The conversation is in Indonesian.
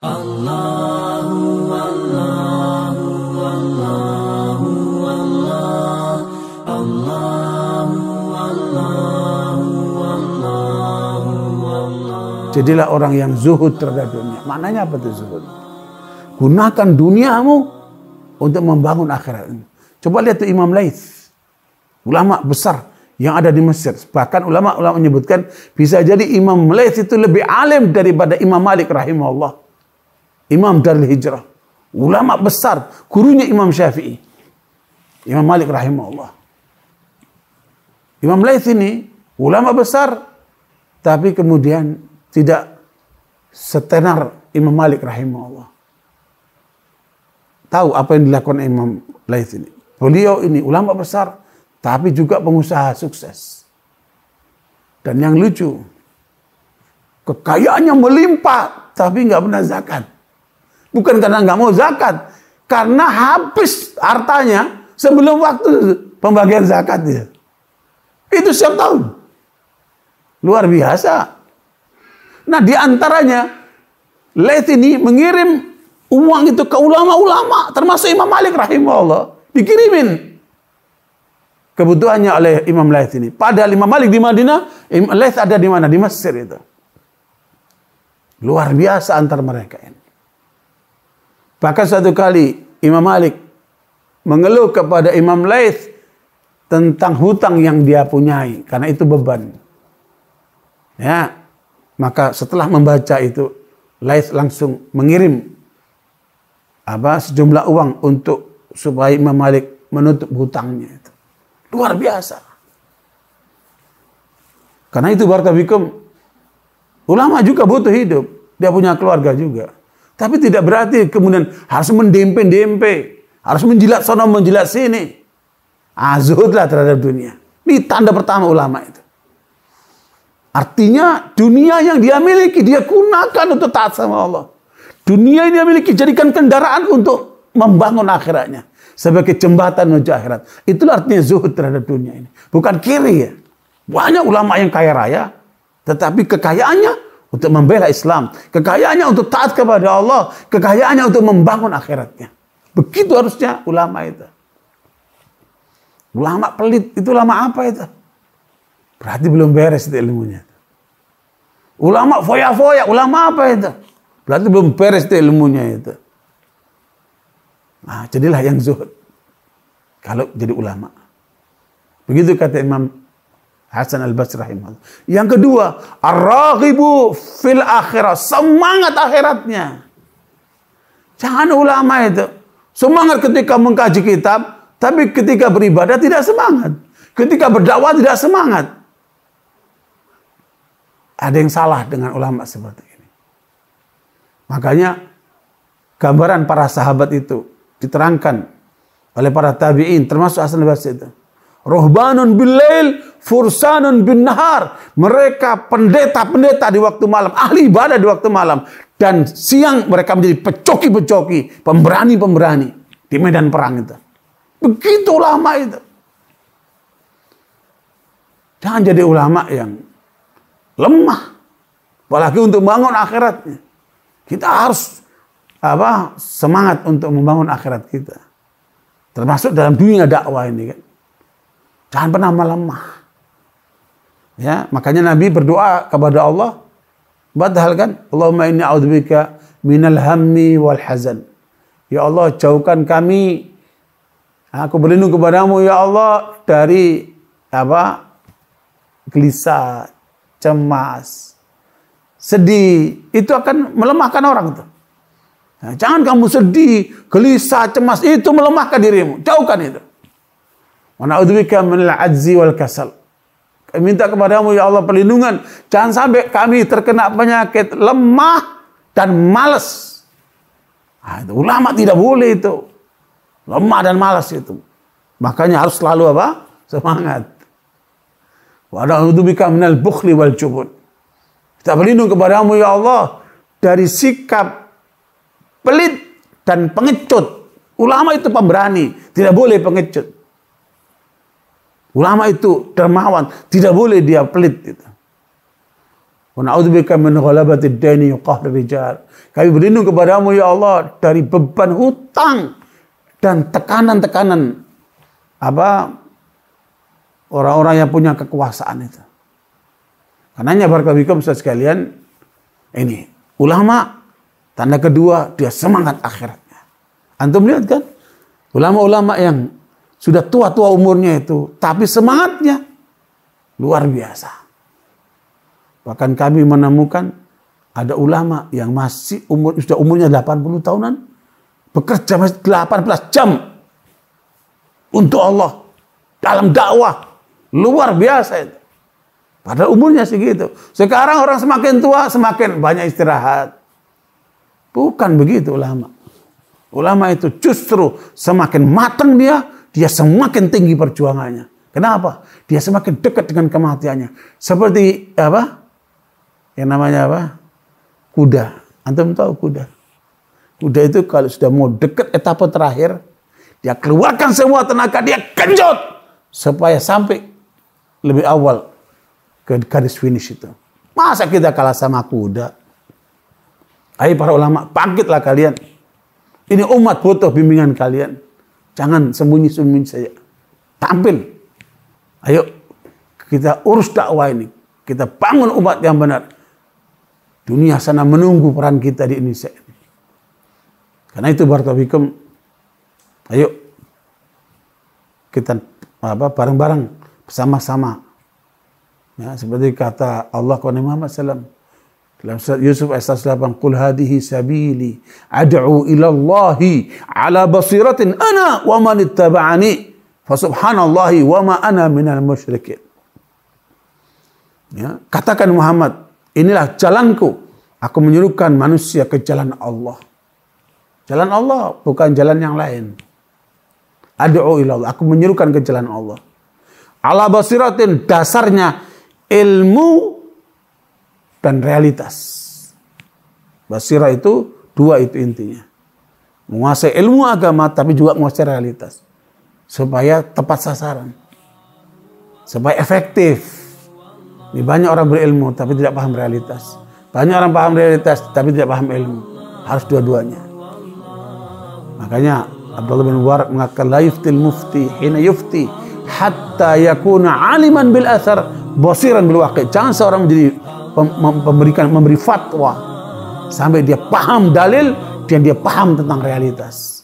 Allahu Allahu Allahu Allah Allahu Allahu Allahu Allah. Jadilah orang yang zuhud terhadap dunia. Maknanya apa itu zuhud? Gunakan duniamu untuk membangun akhirat. Coba lihat tuh Imam Laits, ulama besar yang ada di Mesir. Bahkan ulama-ulama menyebutkan bisa jadi Imam Laits itu lebih alim daripada Imam Malik rahimahullah. Imam Darul Hijrah, ulama besar, gurunya Imam Syafi'i, Imam Malik rahimahullah. Imam Laits ini ulama besar, tapi kemudian tidak setenar Imam Malik rahimahullah. Tahu apa yang dilakukan Imam Laits ini? Beliau ini ulama besar, tapi juga pengusaha sukses. Dan yang lucu, kekayaannya melimpah, tapi nggak pernah zakat. Bukan karena nggak mau zakat, karena habis hartanya sebelum waktu pembagian zakatnya. Itu setiap tahun. Luar biasa. Nah, di antaranya Laits ini mengirim uang itu ke ulama-ulama, termasuk Imam Malik rahimahullah, dikirimin kebutuhannya oleh Imam Laits ini. Padahal Imam Malik di Madinah, Imam Laits ada di mana? Di Mesir itu. Luar biasa antar mereka ini. Bahkan satu kali Imam Malik mengeluh kepada Imam Laits tentang hutang yang dia punyai, karena itu beban. Ya, maka setelah membaca itu, Laits langsung mengirim sejumlah uang untuk supaya Imam Malik menutup hutangnya itu. Luar biasa. Karena itu barakallahu, ulama juga butuh hidup, dia punya keluarga juga. Tapi tidak berarti kemudian harus mendempe-dempe, harus menjilat sana menjilat sini. Zuhudlah terhadap dunia. Ini tanda pertama ulama itu. Artinya dunia yang dia miliki dia gunakan untuk taat sama Allah. Dunia yang dia miliki jadikan kendaraan untuk membangun akhiratnya sebagai jembatan menuju akhirat. Itulah artinya zuhud terhadap dunia ini. Bukan kiri ya. Banyak ulama yang kaya raya, tetapi kekayaannya untuk membela Islam, kekayaannya untuk taat kepada Allah, kekayaannya untuk membangun akhiratnya. Begitu harusnya ulama itu. Ulama pelit itu ulama apa itu? Berarti belum beres itu ilmunya. Ulama foya-foya, ulama apa itu? Berarti belum beres itu ilmunya itu. Nah, jadilah yang zuhud kalau jadi ulama. Begitu kata Imam Hasan Al-Basri rahimahullah. Yang kedua, ar-raghibu fil akhirah, semangat akhiratnya. Jangan ulama itu semangat ketika mengkaji kitab, tapi ketika beribadah tidak semangat. Ketika berdakwah tidak semangat. Ada yang salah dengan ulama seperti ini. Makanya gambaran para sahabat itu diterangkan oleh para tabi'in, termasuk Hasan al-Basri itu. Ruhbanun bil-lail, fursanun bin-nahar. Mereka pendeta-pendeta di waktu malam, ahli ibadah di waktu malam. Dan siang mereka menjadi pecoki-pecoki, pemberani-pemberani di medan perang itu. Begitu ulama itu. Jangan jadi ulama yang lemah. Apalagi untuk membangun akhiratnya. Kita harus semangat untuk membangun akhirat kita. Termasuk dalam dunia dakwah ini kan. Jangan pernah melemah. Ya, makanya Nabi berdoa kepada Allah. Padahal kan, Allahumma inni a'udzubika minal hammi wal hazan. Ya Allah, jauhkan kami. Aku berlindung kepadamu ya Allah dari gelisah, cemas, sedih. Itu akan melemahkan orang itu. Nah, jangan kamu sedih, gelisah, cemas, itu melemahkan dirimu. Jauhkan itu. Wa na'udzubika minal ajzi wal kasal. Kami minta kepadamu ya Allah perlindungan. Jangan sampai kami terkena penyakit lemah dan malas. Nah, itu ulama tidak boleh itu. Lemah dan malas itu. Makanya harus selalu semangat. Wa na'udzubika minal bukhli wal jubun. Kita berlindung kepadamu ya Allah dari sikap pelit dan pengecut. Ulama itu pemberani, tidak boleh pengecut. Ulama itu dermawan, tidak boleh dia pelit. Gitu. Wa na'udzubika min ghalabatid daini wa qahrir rijal. Kami berlindung kepadamu ya Allah dari beban hutang dan tekanan-tekanan orang-orang yang punya kekuasaan itu. Karenanya barakallahu fikum sekalian, ini ulama tanda kedua dia semangat akhiratnya. Antum lihat kan? Ulama-ulama yang sudah tua-tua umurnya itu, tapi semangatnya luar biasa. Bahkan kami menemukan ada ulama yang masih sudah umurnya 80 tahunan, bekerja masih 18 jam untuk Allah dalam dakwah. Luar biasa itu. Padahal umurnya segitu. Sekarang orang semakin tua semakin banyak istirahat. Bukan begitu ulama. Ulama itu justru semakin matang dia semakin tinggi perjuangannya. Kenapa? Dia semakin dekat dengan kematiannya. Seperti apa? Yang namanya apa? Kuda. Antum tahu kuda? Kuda itu kalau sudah mau dekat etapa terakhir, dia keluarkan semua tenaga, dia genjot supaya sampai lebih awal ke garis finish itu. Masa kita kalah sama kuda? Ayo para ulama, bangkitlah kalian. Ini umat butuh bimbingan kalian. Jangan sembunyi-sembunyi saja. Tampil. Ayo kita urus dakwah ini. Kita bangun umat yang benar. Dunia sana menunggu peran kita di Indonesia ini. Karena itu barakallahu fikum. Ayo kita bareng-bareng bersama-sama. Ya, seperti kata Allah kepada Muhammad SAW dalam surat Yusuf ayat 108, "Qul hadhihi sabili ad'u ila Allahi ala basiratin ana wa man ittaba'ani fa subhanallahi wa ma ana minal musyrikin." Ya, katakan Muhammad, inilah jalanku. Aku menyuruhkan manusia ke jalan Allah. Jalan Allah bukan jalan yang lain. Ad'u ila Allah, aku menyuruhkan ke jalan Allah. Ala basiratin, dasarnya ilmu dan realitas. Basirah itu dua, itu intinya. Menguasai ilmu agama tapi juga menguasai realitas. Supaya tepat sasaran. Supaya efektif. Ini banyak orang berilmu tapi tidak paham realitas. Banyak orang paham realitas tapi tidak paham ilmu. Harus dua-duanya. Makanya Abdullah bin Mubarak mengatakan la yuftil mufti hina yufti hatta yakuna aliman bil athar basiran bil waqi'. Jangan seorang menjadi memberi fatwa sampai dia paham dalil dan dia paham tentang realitas.